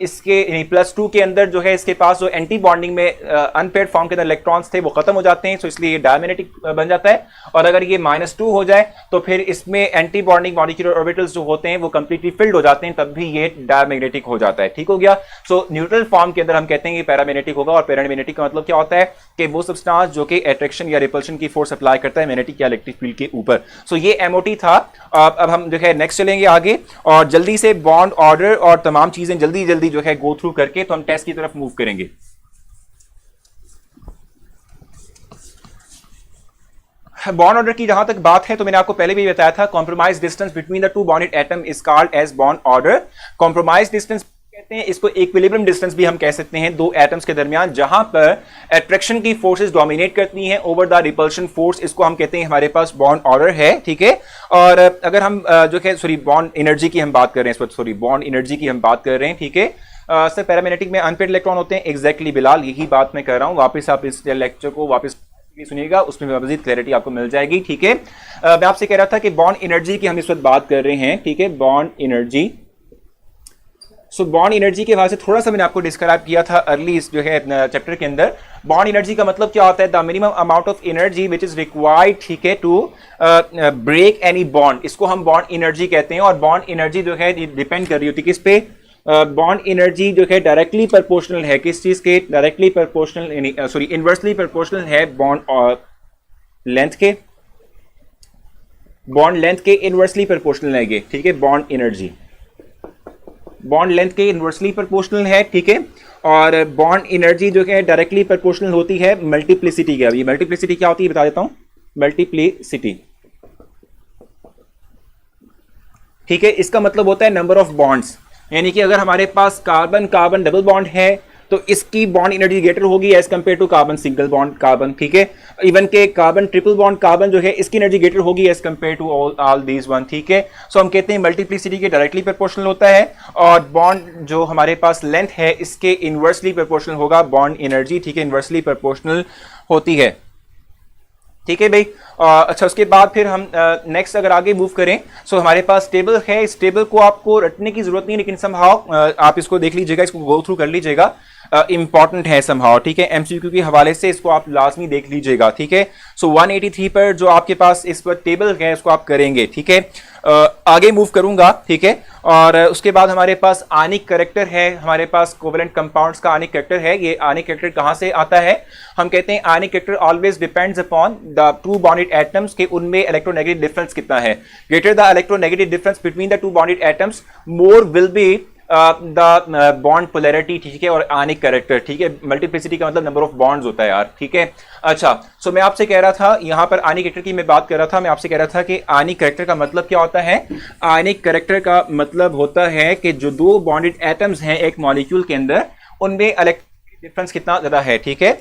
इसके +2 के अंदर जो है इसके पास जो एंटी बॉन्डिंग में अनपेयर्ड फॉर्म के अंदर इलेक्ट्रॉन्स थे वो खत्म हो जाते हैं, तो इसलिए ये डायमैग्नेटिक बन जाता है। और अगर ये -2 हो जाए तो फिर इसमें एंटी बॉन्डिंग मॉलिक्यूलर ऑर्बिटल्स जो होते हैं वो कंप्लीटली फिल्ड हो जाते हैं, तब भी ये डायमैग्नेटिक हो जाता है, ठीक हो गया। सो न्यूट्रल फॉर्म के अंदर हम कहते हैं कि पैरामैग्नेटिक होगा। और पैरामैग्नेटिक का मतलब क्या होता है कि वो सब्सटेंस जो कि अट्रैक्शन या रिपल्शन की फोर्स अप्लाई करता है मैग्नेटिक या इलेक्ट्रिक फील्ड के ऊपर। सो ये MOT था। अब हम जो है नेक्स्ट चलेंगे आगे और जल्दी से बॉन्ड ऑर्डर और तमाम चीजें जल्दी जल्दी जो है गो थ्रू करके तो हम टेस्ट की तरफ मूव करेंगे। बॉन्ड ऑर्डर की जहां तक बात है तो मैंने आपको पहले भी बताया था, compromise distance between the two bonded atom is called as bond order. Compromise distance कहते हैं इसको, इक्विलिब्रियम डिस्टेंस भी हम कह सकते हैं दो एटम्स के दरमियान जहां पर अट्रैक्शन की फोर्सेस डोमिनेट करती हैं ओवर द रिपल्शन फोर्स, इसको हम कहते हैं हमारे पास बॉन्ड ऑर्डर है, ठीक है। और अगर हम जो है बॉन्ड एनर्जी की हम बात कर रहे हैं, बॉन्ड एनर्जी की हम बात कर रहे हैं, ठीक है। सर पैरामैग्नेटिक में अनपेयर्ड इलेक्ट्रॉन होते हैं, एग्जैक्टली बिलाल यही बात मैं कर रहा हूं। वापस आप इस लेक्चर को वापस सुनिएगा, उसमें मज़ीद क्लैरिटी आपको मिल जाएगी। ठीक है, मैं आपसे कह रहा था कि बॉन्ड एनर्जी की हम इस वक्त बात कर रहे हैं। ठीक है, bond energy. So bond energy के हवाले से थोड़ा सा मैंने आपको डिस्क्राइब किया था अर्ली इस जो है चैप्टर के अंदर। बॉन्ड एनर्जी का मतलब क्या होता है? The minimum amount of energy which is required, ठीक है, टू ब्रेक एनी बॉन्ड, इसको हम बॉन्ड एनर्जी कहते हैं। और बॉन्ड एनर्जी जो है डिपेंड कर रही होती है किस पे? बॉन्ड एनर्जी जो है डायरेक्टली प्रोपोर्शनल है किस चीज के? Directly proportional, sorry inversely proportional है बॉन्ड लेंथ के। बॉन्ड लेंथ के इनवर्सली प्रोपोर्शनल है ये। ठीक है, बॉन्ड एनर्जी बॉन्ड लेंथ के इनवर्सली प्रोपोर्शनल है। ठीक है, और बॉन्ड एनर्जी जो है डायरेक्टली प्रोपोर्शनल होती है मल्टीप्लिसिटी के। अभी मल्टीप्लिसिटी क्या होती है बता देता हूं। मल्टीप्लिसिटी, ठीक है, इसका मतलब होता है नंबर ऑफ बॉन्ड्स। यानी कि अगर हमारे पास कार्बन कार्बन डबल बॉन्ड है तो इसकी बॉन्ड एनर्जी ग्रेटर होगी as compare to carbon single bond carbon. ठीक है, इवन के कार्बन ट्रिपल बॉन्ड कार्बन जो है इसकी एनर्जी ग्रेटर होगी as compare to all these one. ठीक है, सो हम कहते हैं मल्टीप्लिसिटी के डायरेक्टली प्रोपोर्शनल होता है, और बॉन्ड जो हमारे पास लेंथ है इसके इनवर्सली प्रोपोर्शनल होगा बॉन्ड एनर्जी। ठीक है, इनवर्सली प्रोपोर्शनल होती है। ठीक है भाई। अच्छा, उसके बाद फिर हम नेक्स्ट अगर आगे मूव करें, सो हमारे पास टेबल है। इस टेबल को आपको रटने की जरूरत नहीं, लेकिन समहाउ आप इसको देख लीजिएगा, इसको गो थ्रू कर लीजिएगा, इंपॉर्टेंट है समहाउ। ठीक है, एमसीक्यू के हवाले से इसको आप लाजमी देख लीजिएगा। ठीक है, सो 183 पर जो आपके पास इस पर टेबल है इसको आप करेंगे। ठीक है, आगे मूव करूंगा। ठीक है, और उसके बाद हमारे पास आनिक करेक्टर है, हमारे पास कोवेलेंट कंपाउंड्स का आनिक करेक्टर है। ये आनिक करेक्टर कहां से आता है? हम कहते हैं ionic character always depends upon the two bonded atoms के उनमें इलेक्ट्रोनेगेटिव डिफरेंस कितना है। Greater the electronegative difference between the two bonded atoms, more will be the bond polarity. ठीक है, और आनिक करेक्टर। ठीक है, मल्टीप्लिसिटी का मतलब नंबर ऑफ बॉन्ड्स होता है यार। ठीक है, अच्छा, सो मैं आपसे कह रहा था यहां पर आनिक करेक्टर की मैं बात कर रहा था। मैं आपसे कह रहा था कि आनिक करेक्टर का मतलब क्या होता है? आनिक करेक्टर का मतलब होता है कि जो दो बॉन्डेड एटम्स हैं एक मॉलिक्यूल के अंदर, उनमें इलेक्ट्रॉनिक डिफरेंस कितना ज्यादा है। ठीक है,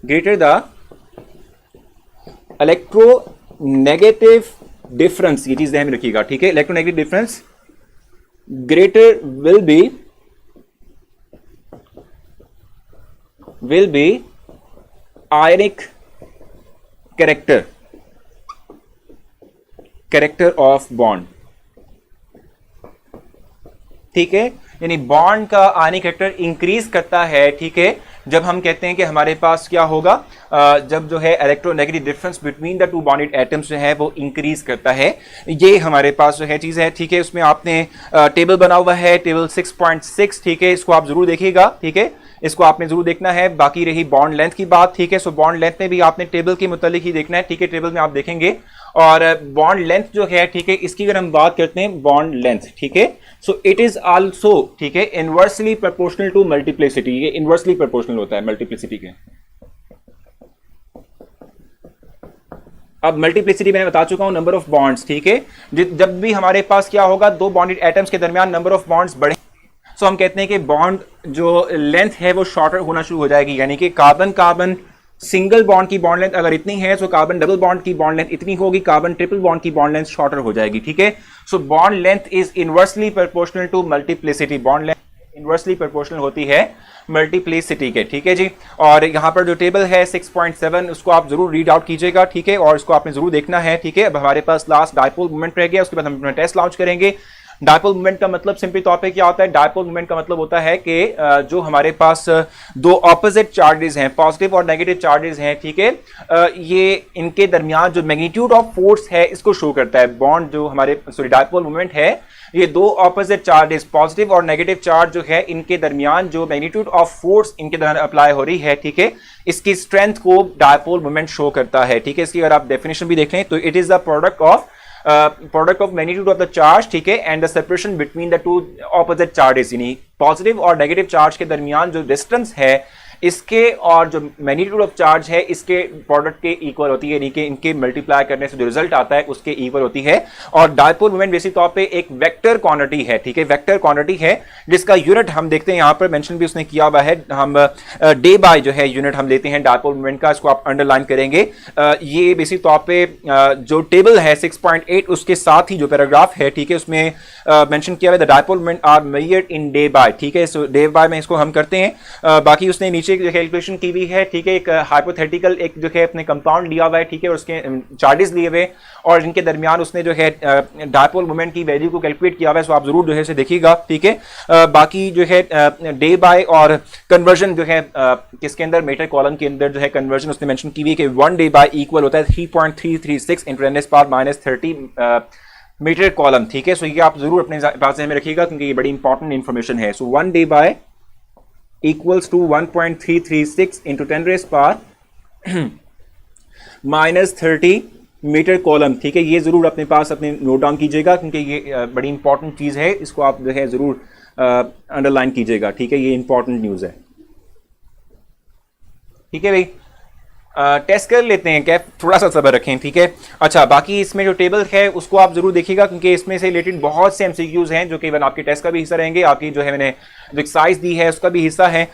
ग्रेटर द इलेक्ट्रोनेगेटिव डिफरेंस, ये चीज ध्यान में रखिएगा। ठीक है, electronegative difference greater will be ionic character of bond। ठीक है, यानी बॉन्ड का आयनिक कैरेक्टर इंक्रीज करता है। ठीक है, जब हम कहते हैं कि हमारे पास क्या होगा, जब जो है electronegative difference between the two bonded atoms जो है वो इंक्रीज करता है। ये हमारे पास जो है चीज है। ठीक है, उसमें आपने टेबल बना हुआ है, टेबल 6.6। ठीक है, इसको आप जरूर देखिएगा। ठीक है, इसको आपने जरूर देखना है। बाकी रही बॉन्ड लेंथ की बात। ठीक है, सो बॉन्ड लेंथ में भी आपने टेबल के मुतालिक ही देखना है। ठीक है, टेबल में आप देखेंगे, और बॉन्ड लेंथ जो है, ठीक है, इसकी अगर हम बात करते हैं बॉन्ड लेंथ, ठीक है, सो इट इज आल्सो, ठीक है, इनवर्सली प्रोपोर्शनल टू मल्टीप्लिसिटी। ये इनवर्सली प्रोपोर्शनल होता है मल्टीप्लिसिटी के। अब मल्टीप्लिसिटी मैंने बता चुका हूं, नंबर ऑफ बॉन्ड्स। ठीक है, जब भी हमारे पास क्या होगा, दो बॉन्डेड एटम्स के दरमियान नंबर ऑफ बॉन्ड्स बढ़े, सो हम कहते हैं कि बॉन्ड जो लेंथ है वो शॉर्टर होना शुरू हो जाएगी। यानी कि कार्बन कार्बन सिंगल बॉन्ड की बॉन्ड लेंथ अगर इतनी है, तो कार्बन डबल बॉन्ड की बॉन्ड लेंथ इतनी होगी, कार्बन ट्रिपल बॉन्ड की बॉन्ड लेंथ शॉर्टर हो जाएगी। ठीक है, so bond length is inversely proportional to multiplicity. Bond length inversely proportional होती है मल्टीप्लिसिटी के। ठीक है जी, और यहाँ पर जो टेबल है 6.7, उसको आप जरूर रीड आउट कीजिएगा। ठीक है, और इसको आपने जरूर देखना है। ठीक है, अब हमारे पास लास्ट डायपोल मोमेंट रह गया, उसके बाद हम अपना टेस्ट लॉन्च करेंगे। डायपोल मोमेंट का मतलब सिंपली तौर पे क्या होता है? डायपोल मोमेंट का मतलब होता है कि जो हमारे पास दो ऑपोजिट चार्जेस हैं, पॉजिटिव और नेगेटिव चार्जेस हैं, ठीक है, ये इनके दरमियान जो मैग्नीट्यूड ऑफ फोर्स है इसको शो करता है। बॉन्ड जो हमारे डायपोल मोमेंट है, ये दो ऑपोजिट चार्जेस, पॉजिटिव और नेगेटिव चार्ज जो है, इनके दरमियान जो मैग्नीट्यूड ऑफ फोर्स इनके दरमियान अप्लाई हो रही है, ठीक है, इसकी स्ट्रेंथ को डायपोल मोमेंट शो करता है। ठीक है, इसकी अगर आप डेफिनेशन भी देख लें तो it is the product of magnitude of the charge, ठीक है, and the separation between the to opposite charges, यानी पॉजिटिव और नेगेटिव चार्ज के दरमियान जो डिस्टेंस है इसके और जो मैग्नीट्यूड ऑफ चार्ज है इसके प्रोडक्ट के इक्वल होती है, यानी कि इनके मल्टीप्लाई करने से जो रिजल्ट आता है उसके इक्वल होती है। और डायपोल मोमेंट बेसिक तौर पे एक वेक्टर क्वांटिटी है, ठीक है, वेक्टर क्वांटिटी है जिसका यूनिट हम देखते हैं, यहां पर मेंशन भी उसने किया हुआ है, हम डे बाय जो है यूनिट हम लेते हैं डायपोल मोमेंट का, इसको आप अंडरलाइन करेंगे। ये बेसिक तौर पे जो टेबल है 6.8 उसके साथ ही जो पैराग्राफ है, ठीक है, उसमें मेंशन किया हुआ है the dipole moment are measured in debye, ठीक है, सो डे बाय में इसको हम करते हैं। बाकी उसने नीचे कैलकुलेशन की हुई है, ठीक है, एक हाइपोथेटिकल एक जो है अपने कंपाउंड लिया हुआ है, ठीक है, और उसके चार्जेस लिए हुए और इनके दरमियान उसने जो है डायपोल मोमेंट की वैल्यू को कैलकुलेट किया हुआ है, सो आप जरूर जो है इसे देखिएगा, ठीक है। बाकी जो है डे बाय और कन्वर्जन जो है किसके अंदर मीटर कॉलम के अंदर जो है कन्वर्जन उसने मेंशन की हुई है कि 1 डे बाय इक्वल होता है 3.336 × 10⁻³ मीटर कॉलम, ठीक है। सो ये आप जरूर अपने पास में रखिएगा क्योंकि ये बड़ी इंपॉर्टेंट इंफॉर्मेशन है। So 1 debye equals to 1.336 × 10⁻³ metre coulomb, ठीक है, ये जरूर अपने पास अपने नोट डाउन कीजिएगा क्योंकि ये बड़ी इंपॉर्टेंट चीज है, इसको आप जो है जरूर अंडरलाइन कीजिएगा, ठीक है, ये इंपॉर्टेंट न्यूज है, ठीक है भाई। टेस्ट कर लेते हैं, क्या थोड़ा सा सब्र रखें, ठीक है। अच्छा, बाकी इसमें जो टेबल है उसको आप जरूर देखिएगा क्योंकि इसमें से रिलेटेड बहुत से एमसीक्यूज हैं जो केवल आपके टेस्ट का भी हिस्सा रहेंगे, आपकी जो है मैंने जो एक्सरसाइज दी है उसका भी हिस्सा है।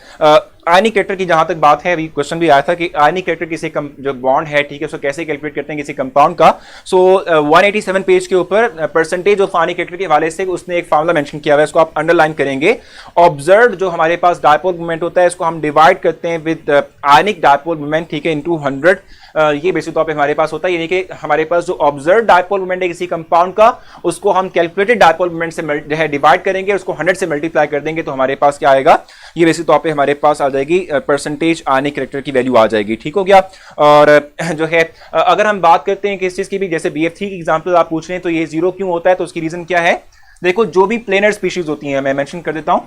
आयनिक कैरेक्टर की जहां तक बात है, अभी क्वेश्चन भी आया था कि आयनिक कैरेक्टर किसी जो बॉन्ड है, ठीक है, उसको कैसे कैलकुलेट करते हैं किसी कंपाउंड का। सो 187 पेज के ऊपर परसेंटेज ऑफ आयनिक कैरेक्टर के हवाले से उसने एक फार्मूला मेंशन किया हुआ है, इसको आप अंडरलाइन करेंगे। ऑब्जर्व जो हमारे पास डायपोल मोमेंट होता है इसको हम डिवाइड करते हैं विद आयनिक डायपोल मोमेंट, ठीक है, इनटू 100। ये बेसिक तौर पे हमारे पास होता है, यानी कि हमारे पास जो ऑब्जर्व डायपोल मोमेंट है किसी कंपाउंड का उसको हम कैलकुलेटेड डायपोल मोमेंट से डिवाइड करेंगे, उसको 100 से मल्टीप्लाई कर देंगे तो हमारे पास क्या आएगा, ये बेसिक तौर पे हमारे पास आ जाएगी परसेंटेज आयनिक कैरेक्टर की वैल्यू आ जाएगी, ठीक हो गया। और जो है अगर हम बात करते हैं कि इस चीज की भी, जैसे BF3 की एग्जांपल आप पूछ रहे हैं तो ये 0 क्यों होता है, तो उसकी रीजन क्या है। देखो, जो भी प्लेनर स्पीशीज होती हैं, मैं मेंशन कर देता हूं,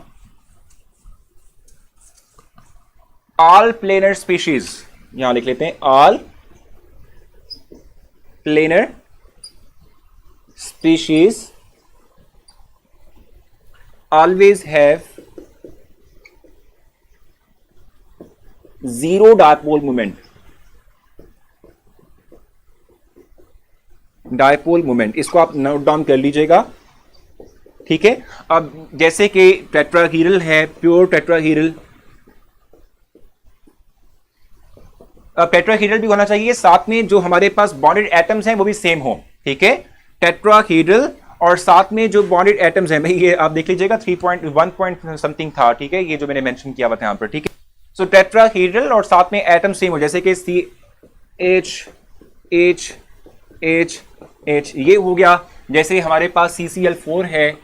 ऑल प्लेनर स्पीशीज, यहां लिख लेते हैं, all planar species always have zero dipole moment, dipole moment, इसको आप नोट डाउन कर लीजिएगा, ठीक है। अब जैसे कि टेट्राहीड्रल है, प्योर टेट्राहीड्रल, टेट्राहीड्रल भी होना चाहिए, साथ में जो हमारे पास बॉन्डेड एटम्स हैं वो भी सेम हो, ठीक है, टेट्राहीड्रल और साथ में जो बॉन्डेड एटम्स हैं, भाई ये आप देख लीजिएगा 3.1 समथिंग था, ठीक है, ये जो मैंने मेंशन किया हुआ था यहां पर, ठीक है। सो टेट्राहीड्रल और साथ में एटम सेम हो, जैसे कि CH ये हो गया। जैसे हमारे पास CCl4 है,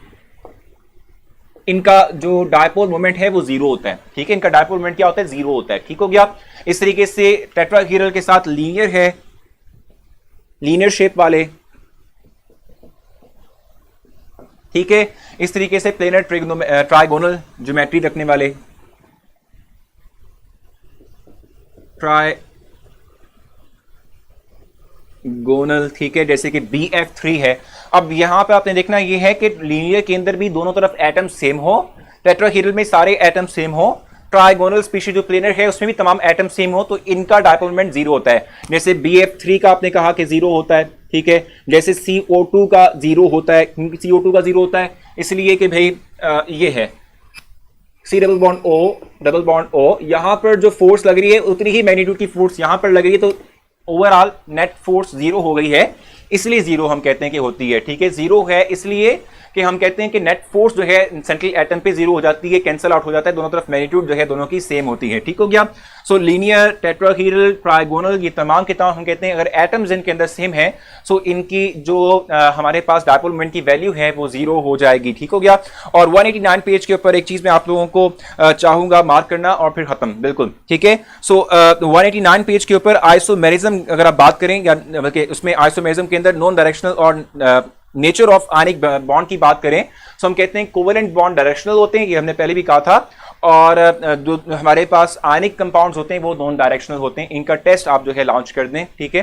इनका जो डायपोल मोमेंट है वो 0 होता है, ठीक है, इनका डायपोल मोमेंट क्या होता है, 0 होता है, ठीक हो गया। इस तरीके से टेट्राहीड्रल के साथ लीनियर है, लीनियर शेप वाले, ठीक है। इस तरीके से प्लेनर ट्राइगोनल ज्योमेट्री रखने वाले, ट्राइगोनल, ठीक है, जैसे कि BF3 है। अब यहां पे आपने देखना ये है कि लीनियर के अंदर भी दोनों तरफ एटम सेम हो, टेट्राहीड्रल में सारे एटम सेम हो, ट्राइगोनल स्पीशीज जो प्लेनर है उसमें भी तमाम एटम सेम हो, तो इनका डायपोल मोमेंट 0 होता है। जैसे BF3 का आपने कहा कि 0 होता है, ठीक है, जैसे CO2 का 0 होता है, CO2 का 0 होता है इसलिए कि भाई ये है C डबल बॉन्ड O, यहां पर जो फोर्स लग रही है उतनी ही मैग्नीट्यूड की फोर्स यहां पर लग रही है, तो ओवरऑल नेट फोर्स 0 हो गई है, इसलिए 0 हम कहते हैं कि होती है, ठीक है। 0 है इसलिए कि हम कहते हैं कि नेट फोर्स जो है सेंट्रल एटम पे 0 हो जाती है, कैंसिल आउट हो जाता है, दोनों तरफ मैग्नीट्यूड जो है दोनों की सेम होती है, ठीक हो गया। सो लीनियर, टेट्राहीड्रल, ट्राइगोनल, ये तमाम के तमाम हम कहते हैं अगर एटम्स इनके अंदर सेम है सो इनकी जो हमारे पास डायपोल मोमेंट की वैल्यू है वो 0 हो जाएगी, ठीक हो गया। और 189 पेज के ऊपर एक चीज मैं आप लोगों को चाहूंगा मार्क करना और फिर खत्म, बिल्कुल, ठीक है। सो 189 पेज के ऊपर आइसोमेरिज्म अगर आप बात करें, या बल्कि उसमें आइसोमेरिज्म के अंदर नॉन डायरेक्शनल और नेचर ऑफ आयनिक बॉन्ड की बात करें तो हम कहते हैं कोवेलेंट बॉन्ड डायरेक्शनल होते हैं, ये हमने पहले भी कहा था, और जो हमारे पास आयनिक कंपाउंड्स होते हैं वो नॉन डायरेक्शनल होते हैं। इनका टेस्ट आप जो है लॉन्च कर दें, ठीक है।